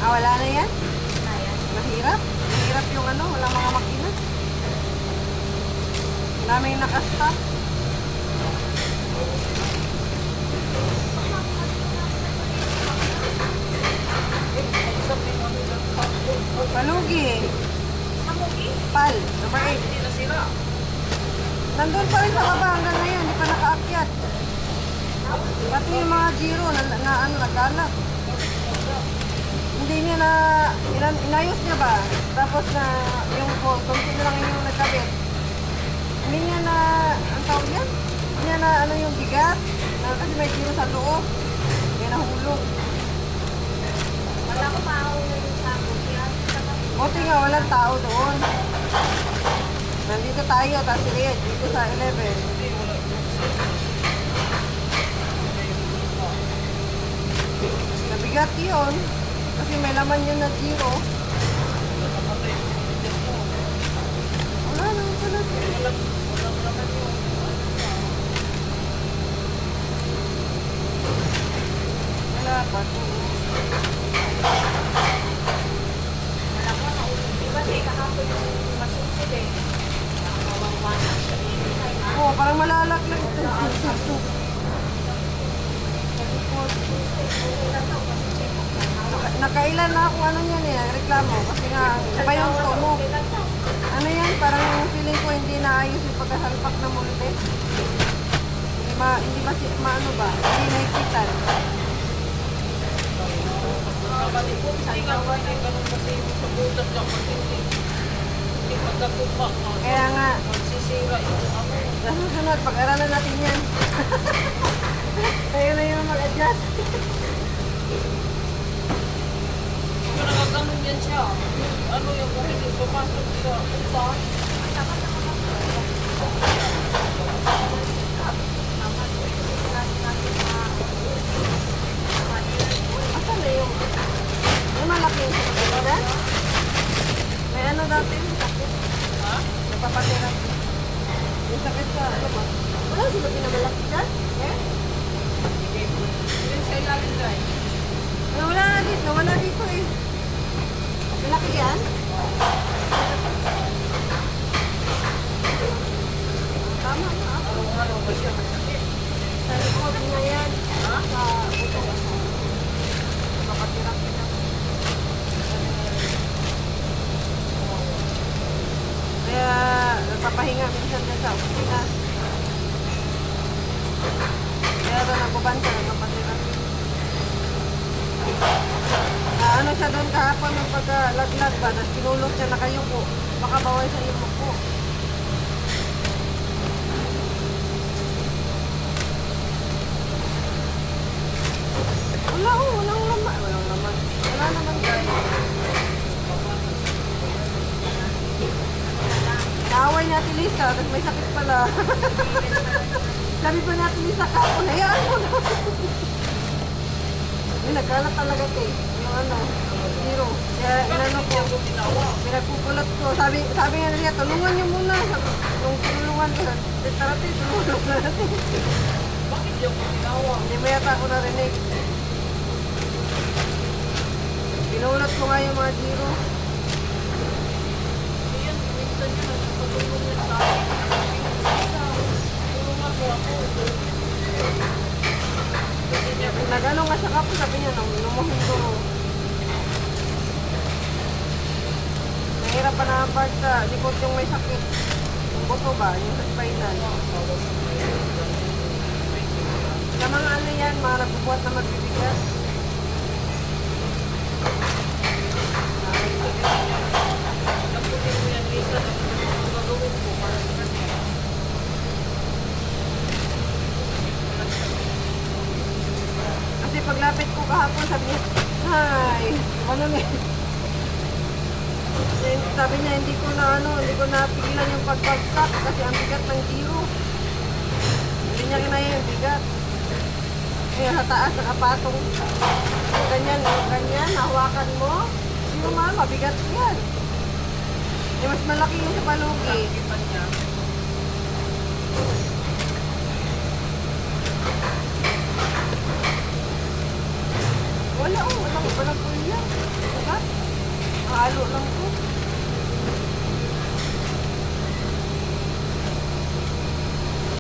Ah, wala na yan? Na yan. Mahirap. Mahirap yung ano, walang mga makina. Daming nakastop. Palugi. Pal, number 8. Hindi na sira. Nandun pa rin sa baba hanggang ngayon, hindi pa nakaakyat. Pati yung mga zero na ano, nagkalat. Hindi niya na, inayos niya ba? Tapos na yung bolt, kunti na lang yung nagkabit. Hindi niya na, ang tawag yan? Hindi niya na ano yung bigat, kasi may zero sa loob. Hindi nahulog. Wala ko mauna yung sako. Kaya Buti nga, walang tao doon. Nandito tayo, tapos si Rhea, dito sa 11. Nabigat yun. Kasi may laman yun na zero. Wala naman pala. Wala pa. wala ko naulog. Diba eh, kahapon yung masusunod eh. Nakawawa na siya. Oo, parang malalaglag ito. Nakailan na ako ano yan eh, reklamo. Kasi nga, iba yung tono. Ano yan, parang feeling ko hindi naayos yung pagkasalpak na multi. Hindi maano ba? Hindi nakikitan. Kapatid ko, hindi nga ba hindi ganun kasi sa butas lang pag hindi pagkatupa ka. Kaya nga, Magsisira yung ano. sa susunod, pag-aralan natin yan. Tayo na yung mag-adjust. Kung nakaganon yan siya, ano yung kung hindi papasok sa utak, Asan na yung malaki yung sakit mo rin? May ano dati yung sakit? ha? Napapatira. Yung sakit sa ano ba? Wala sila pinamalaki dyan? Eh? Yun sa ilalim guys. Wala na dito. Wala dito eh. Malaki yan? Tama na. Ano ba siya masakit? Sa likod na yan. Ha? Sa buto. Napapatira kita. Kaya nagpapahinga minsan dyan sa opisina. Kaya doon nagbabanta, nagpapatira. Ano siya doon kahapon ng pagkalaglag ba, tapos pinulot siya nakayuko. Baka bawal sa iyo po. Wala oh, walang laman. Walang laman. Wala naman guys. Naaway ni Ate Lisa, tapos may sakit pala. Sabi pa ni Ate Lisa kahapon, hayaan mo na. Nagkalat talaga ito eh. Yung ano, zero. Kaya inano ko, pinagpupulot ko. Sabi nga niya, tulungan niyo muna. Nung tinulungan ko, tara tayo, tulungan natin. Bakit yung ginawa? Hindi mo yata ako narinig. Pinulot ko nga yung mga zero. Yan, minsan yun, nagpatulong yan sa akin. Tulungan mo ako. Nagano nga sa kapo, sabi niya, lumuhin ko. Mahirap pa na ang part sa likod yung may sakit. Yung buto ba, yung sa spinal. Sa mga ano yan, mga nagbubuhat na magbibigas. Nagputin mo yan, Lisa, ang gagawin ko para sa kanya. Kasi paglapit ko kahapon, sabi niya, hi, ano niya? Sabi niya, hindi ko napigilan yung pagbagsak kasi ang bigat ng zero. Hindi niya kinaya yung bigat. Kaya sa taas, nakapatong. Ganyan, nahawakan mo. Zero nga, mabigat yan. Eh, mas malaki yung sa palugi. Sakitan niya. Wala, walang pulya. halo lang.